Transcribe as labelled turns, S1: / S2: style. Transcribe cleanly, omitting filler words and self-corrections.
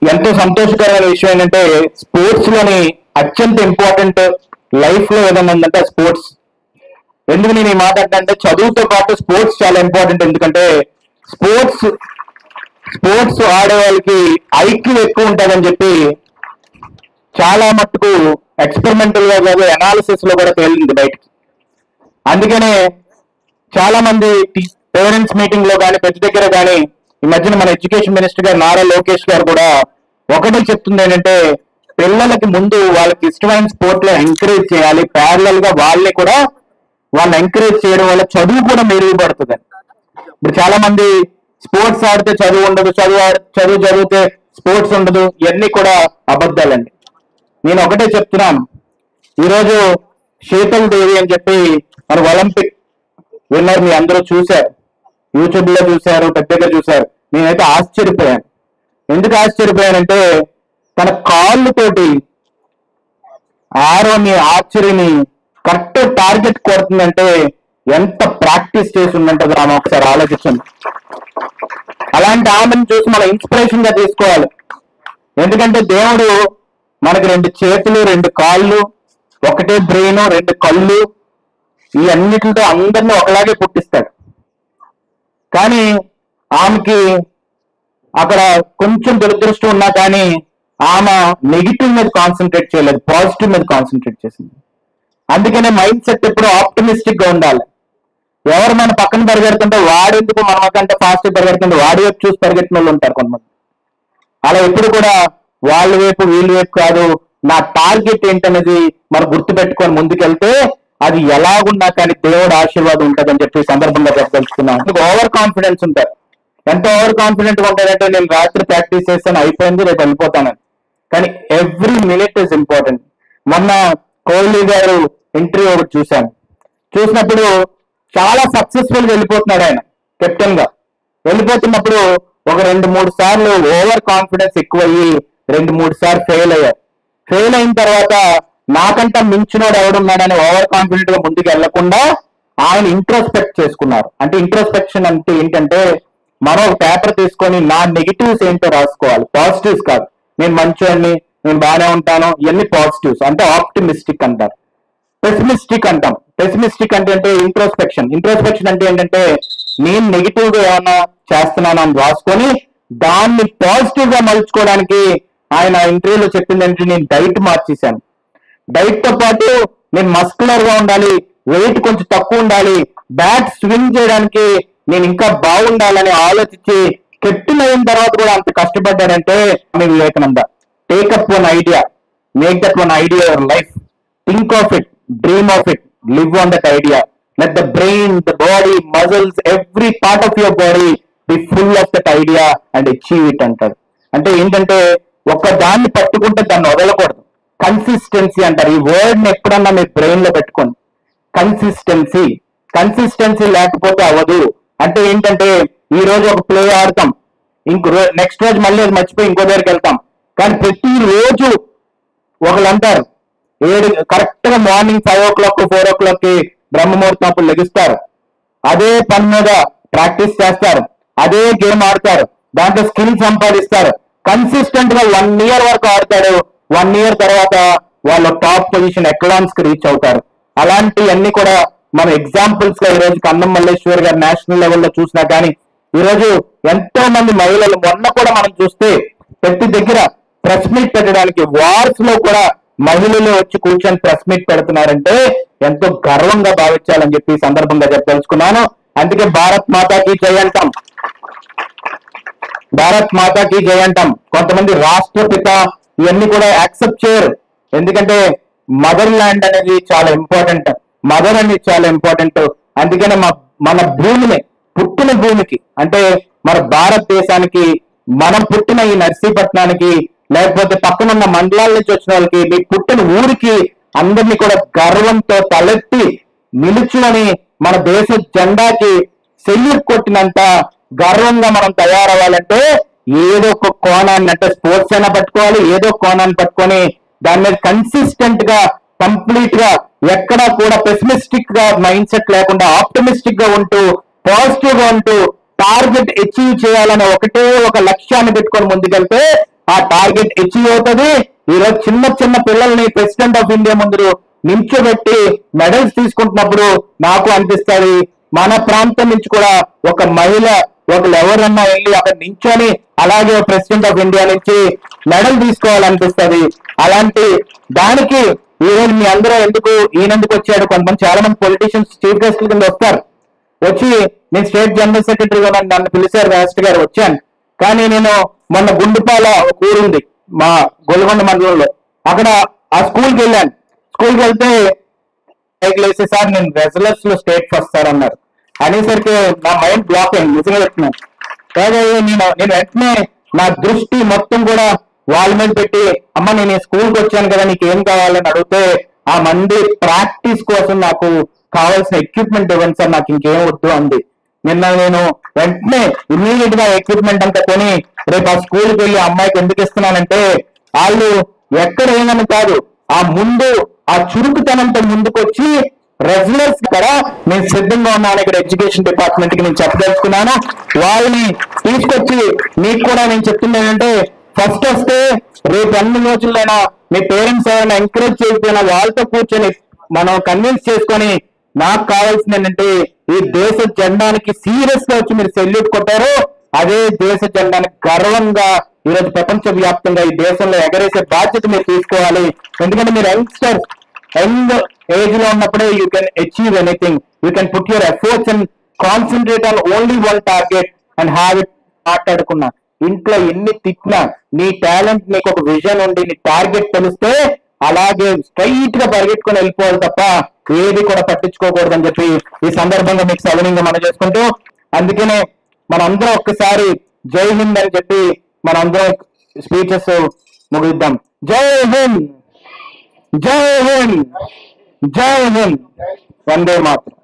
S1: ఎంతో సంతోషకరమైన విషయం ఏంటంటే స్పోర్ట్స్ లోని అత్యంత ఇంపార్టెంట్ లైఫ్ లో ఏదైనా ఉందంటే స్పోర్ట్స్. ఎందుకు నేను ఈ మాట అంటే చదువుతో పాటు స్పోర్ట్స్ చాలా ఇంపార్టెంట్. ఎందుకంటే స్పోర్ట్స్ స్పోర్ట్స్ ఆడే వాళ్ళకి ఐక్యూ ఎక్కువ ఉంటుందని చెప్పి చాలా మట్టుకు ఎక్స్పెరిమెంటల్ గా కాదు అనాలిసిస్ లో కూడా తేలింది బయటకి. అందుకనే చాలా మంది పేరెంట్స్ మీటింగ్ లో కానీ ప్రతి దగ్గర కానీ ఈ మధ్యన మన ఎడ్యుకేషన్ మినిస్టర్ గారు నారా లోకేష్ గారు కూడా ఒకటే చెప్తుంది ఏంటంటే పిల్లలకి ముందు వాళ్ళకి ఇష్టమైన స్పోర్ట్ లో ఎంకరేజ్ చేయాలి, ప్యారలల్ గా వాళ్ళని కూడా వాళ్ళని ఎంకరేజ్ చేయడం వల్ల చదువు కూడా మెరుగుపడుతుంది. ఇప్పుడు చాలా మంది స్పోర్ట్స్ ఆడితే చదువు ఉండదు, చదువు చదివితే స్పోర్ట్స్ ఉండదు, ఇవన్నీ కూడా అబద్ధాలండి. నేను ఒకటే చెప్తున్నాను, ఈరోజు శీతల్ దేవి అని చెప్పి మన ఒలింపిక్ విన్నర్ మీ అందరూ చూశారు, యూట్యూబ్ లో చూశారు, పెద్దగా చూశారు. నేనైతే ఆశ్చర్యపోయాను. ఎందుకు ఆశ్చర్యపోయానంటే తన కాళ్ళతోటి ఆరోని ఆర్చరీని కరెక్ట్ టార్గెట్ కొడుతుందంటే ఎంత ప్రాక్టీస్ చేసి ఉందంటే ఆమె ఒకసారి ఆలోచించండి. అలాంటి ఆమెను చూసి మనం ఇన్స్పిరేషన్ గా తీసుకోవాలి. ఎందుకంటే దేవుడు మనకి 2 చేతులు 2 కాళ్ళు, ఒకటే బ్రెయిన్, 2 కళ్ళు, ఈ అన్నిటితో అందరినీ ఒకలాగే పుట్టిస్తాడు. కానీ ఆమెకి అక్కడ కొంచెం దురదృష్టం ఉన్నా కానీ ఆమె నెగిటివ్ మీద కాన్సన్ట్రేట్ చేయలేదు, పాజిటివ్ మీద కాన్సన్ట్రేట్ చేసింది. అందుకనే మైండ్ సెట్ ఎప్పుడు ఆప్టమిస్టిక్ గా ఉండాలి. ఎవరు మన పక్కన పరిగెడుతుంటే వాడెందుకు మనకంటే ఫాస్ట్ పరిగెడుతుంటే వాడి వైపు చూసి పరిగెట్టిన వాళ్ళు ఉంటారు కొంతమంది. అలా ఎప్పుడు కూడా వాళ్ళ వైపు వీళ్ళ వైపు కాదు, నా టార్గెట్ ఏంటనేది మనం గుర్తు పెట్టుకొని ముందుకెళ్తే అది ఎలాగున్నా కానీ దేవుడు ఆశీర్వాదం ఉంటుందని చెప్పి సందర్భంగా చెప్పదలుచుకున్నాను. ఓవర్ కాన్ఫిడెన్స్ ఉంటారు. ఎంత ఓవర్ కాన్ఫిడెంట్ గా ఉంటారంటే నేను రాత్రి ప్రాక్టీస్ చేస్తాను, అయిపోయింది, రేపు వెళ్ళిపోతానని. కానీ ఎవ్రీ మినిట్ ఇస్ ఇంపార్టెంట్. మొన్న కోహ్లీ గారు ఇంటర్వ్యూ ఒకటి చూసినప్పుడు చాలా సక్సెస్ఫుల్ గా వెళ్ళిపోతున్నాడు ఆయన కెప్టెన్ గా. వెళ్ళిపోతున్నప్పుడు ఒక 2-3 సార్లు ఓవర్ కాన్ఫిడెన్స్ ఎక్కువయ్యి 2-3 సార్లు ఫెయిల్ అయ్యారు. ఫెయిల్ అయిన తర్వాత నాకంటా మించినోడు ఎవడున్నాడని ఓవర్ కాన్ఫిడెంట్ గా ముందుకు వెళ్లకుండా ఆయన ఇంట్రోస్పెక్ట్ చేసుకున్నారు. అంటే ఇంట్రోస్పెక్షన్ అంటే ఏంటంటే మనం ఒక పేపర్ తీసుకొని నా నెగిటివ్స్ ఏంటో రాసుకోవాలి, పాజిటివ్స్ కాదు. నేను మంచోడిని, నేను బాగానే ఉంటాను, ఇవన్నీ పాజిటివ్స్. అంటే ఆప్టిమిస్టిక్ అంటారు. పెసిమిస్టిక్ అంటాం. పెసిమిస్టిక్ అంటే ఇంట్రోస్పెక్షన్. ఇంట్రోస్పెక్షన్ అంటే ఏంటంటే నేను నెగిటివ్ గా ఏమన్నా చేస్తున్నాను అని రాసుకొని దాన్ని పాజిటివ్ గా మలుచుకోవడానికి ఆయన ఇంటర్వ్యూలో చెప్పిందంటే నేను డైట్ మార్చేశాను. డైట్ తో పాటు నేను మస్కులర్ గా ఉండాలి, వెయిట్ కొంచెం తక్కువ ఉండాలి, బ్యాట్ స్వింగ్ చేయడానికి నేను ఇంకా బాగుండాలని ఆలోచించి కెప్టెన్ అయిన తర్వాత కూడా అంత కష్టపడ్డాడంటే Vivekananda. Take up one idea, make that one idea your life, think of it, dream of it, live on that idea. Let the brain, the body, muscles, every part of your body be full of that idea and achieve it అంటారు. అంటే ఏంటంటే ఒక దాన్ని పట్టుకుంటే దాన్ని వదలకూడదు. Consistency అంటారు. ఈ వర్డ్ ని ఎప్పుడన్నా మీ బ్రెయిన్ లో పెట్టుకోండి. కన్సిస్టెన్సీ లేకపోతే అవ్వదు. అంటే ఏంటంటే ఈ రోజు ఒక ప్లే ఆడతాం, నెక్స్ట్ రోజు మళ్ళీ అది మర్చిపోయి ఇంకో దగ్గరికి వెళ్తాం. కానీ ప్రతి రోజు ఒకళ్ళు అంటారు కరెక్ట్ గా మార్నింగ్ 5 o'clock 4 o'clock బ్రహ్మముహూర్తం అప్పుడు లెగిస్తారు, అదే పని మీద ప్రాక్టీస్ చేస్తారు, అదే గేమ్ ఆడతారు, దాంట్లో స్కిల్ సంపాదిస్తారు. కన్సిస్టెంట్ గా 1 year వరకు ఆడతాడు. 1 year తర్వాత వాళ్ళు టాప్ పొజిషన్ ఎకలాన్స్ కి రీచ్ అవుతారు. అలాంటివన్నీ కూడా మన ఎగ్జాంపుల్స్ గా ఈ రోజు కన్నం మల్లేశ్వర్ గారు నేషనల్ లెవెల్లో చూసినా కానీ ఈ రోజు ఎంతో మంది మహిళలు, మొన్న కూడా మనం చూస్తే ప్రతి దగ్గర ప్రెస్ మీట్ పెట్టడానికి వార్స్ లో కూడా మహిళలు వచ్చి కూర్చొని ప్రెస్ మీట్ పెడుతున్నారంటే ఎంతో గర్వంగా భావించాలని చెప్పి ఈ సందర్భంగా చెప్పదలుచుకున్నాను. అందుకే భారత్ మాతాకి జై అంటాం, భారత్ మాతాకి జై అంటాం. కొంతమంది రాష్ట్రపిత ఇవన్నీ కూడా యాక్సెప్ట్ చేయరు. ఎందుకంటే మదర్ ల్యాండ్ అనేది చాలా ఇంపార్టెంట్, మదర్ అనేది చాలా ఇంపార్టెంట్. అందుకనే మన భూమిని, పుట్టిన భూమికి అంటే మన భారతదేశానికి, మనం పుట్టిన ఈ నర్సీపట్నానికి, లేకపోతే పక్కనున్న మండలాల నుంచి వచ్చిన వాళ్ళకి, మీ పుట్టిన ఊరికి అందరినీ కూడా గర్వంతో తలెత్తి నిలుచుని మన దేశ జెండాకి సెల్యూట్ కొట్టినంత గర్వంగా మనం తయారవ్వాలంటే ఏదో ఒక కోణాన్ని, అంటే స్పోర్ట్స్ అయినా పట్టుకోవాలి, ఏదో కోణాన్ని పట్టుకొని దాని మీద కన్సిస్టెంట్ గా, కంప్లీట్ గా, ఎక్కడా కూడా పెసిమిస్టిక్ గా మైండ్ సెట్ లేకుండా ఆప్టమిస్టిక్ గా ఉంటూ, పాజిటివ్ గా ఉంటూ టార్గెట్ అచీవ్ చేయాలనే ఒకటే ఒక లక్ష్యాన్ని పెట్టుకొని ముందుకెళ్తే ఆ టార్గెట్ అచీవ్ అవుతుంది. ఈరోజు చిన్న చిన్న పిల్లల్ని ప్రెసిడెంట్ ఆఫ్ ఇండియా ముందు నించోబెట్టి మెడల్స్ తీసుకుంటున్నప్పుడు నాకు అనిపిస్తుంది మన ప్రాంతం నుంచి కూడా ఒక మహిళ ఎవరన్నా వెళ్ళి అక్కడ నించొని అలాగే ప్రెసిడెంట్ ఆఫ్ ఇండియా నుంచి మెడల్ తీసుకోవాలనిపిస్తుంది. అలాంటి దానికి ఈ రోజు మీ అందరూ ఈయనెందుకు వచ్చాడు, కొంతమంది చాలా మంది పొలిటీషియన్స్ చీఫ్ గెస్ట్ కింద వస్తారు. వచ్చి నేను స్టేట్ జనరల్ సెక్రటరీగా నన్ను పిలిచారు రాష్ట్ర గారు, వచ్చాను. కానీ నేను మొన్న గుండుపాల ఒక ఊరుంది మా గొల్గొండ మండలంలో, అక్కడ ఆ స్కూల్కి వెళ్ళాను. స్కూల్కి వెళ్తే సైకిల్ వేసేసారి నేను రెజ్లర్స్ లో స్టేట్ ఫస్ట్ సార్ అన్నారు. అనేసరికి నా మైండ్ బ్లాక్ అయింది, నిజంగా చెప్తున్నాను. నేను వెంటనే నా దృష్టి మొత్తం కూడా వాళ్ళ మీద పెట్టి, అమ్మ నేను స్కూల్కి వచ్చాను కదా నీకు ఏం కావాలని అడిగితే, ఆ మంది ప్రాక్టీస్ కోసం నాకు కావాల్సిన ఎక్విప్మెంట్ ఇవ్వండి సార్, నాకు ఇంకేం వద్దు అంది. నేను వెంటనే ఇమ్మీడియట్ గా ఎక్విప్మెంట్ అంతా కొని రేపు ఆ స్కూల్కి వెళ్ళి అమ్మాయికి ఎందుకు ఇస్తున్నానంటే, వాళ్ళు ఎక్కడ ఏమని కాదు, ఆ చురుకుతనంతో ముందుకు వచ్చి రెగ్యులర్స్ కూడా నేను సిద్ధంగా ఉన్నాను. ఇక్కడ ఎడ్యుకేషన్ డిపార్ట్మెంట్ కి నేను చెప్పదలుచుకున్నాను. వాళ్ళని తీసుకొచ్చి మీకు కూడా నేను చెప్తుంది ఏంటంటే, ఫస్ట్ వస్తే రేపు అన్ని రోజుల్లోనైనా మీ పేరెంట్స్ ఎవరైనా ఎంకరేజ్ చేయకపోయినా వాళ్ళతో కూర్చొని మనం కన్విన్స్ చేసుకొని, నాకు కావాల్సింది ఏంటంటే ఈ దేశ జెండానికి సీరియస్ గా వచ్చి మీరు సెల్యూట్ కొట్టారు, అదే దేశ జెండానికి గర్వంగా ఈరోజు ప్రపంచ వ్యాప్తంగా ఈ దేశంలో ఎగరేసే బాధ్యత మీరు తీసుకోవాలి. ఎందుకంటే మీరు యంగ్ ఏజ్ లో ఉన్నప్పుడే you can achieve anything. You can put your efforts and concentrate on only one target and have it. మాట్లాడుకున్నా ఇంట్లో ఎన్ని తిట్టినా నీ టాలెంట్, నీకు ఒక విజన్ ఉండి నీ టార్గెట్ తెలిస్తే అలాగే స్ట్రైట్ గా పరిగెట్టుకుని వెళ్ళిపోవాలి తప్ప ఏది కూడా పట్టించుకోకూడదని చెప్పి ఈ సందర్భంగా మీకు సవినీయంగా మనం చేసుకుంటూ, అందుకనే మనందరం ఒక్కసారి జై హింద్ అని చెప్పి మనందరం స్పీచెస్ ముగిద్దాం. జై హింద్, జై హింద్, జై హింద్, వందే మాతరం.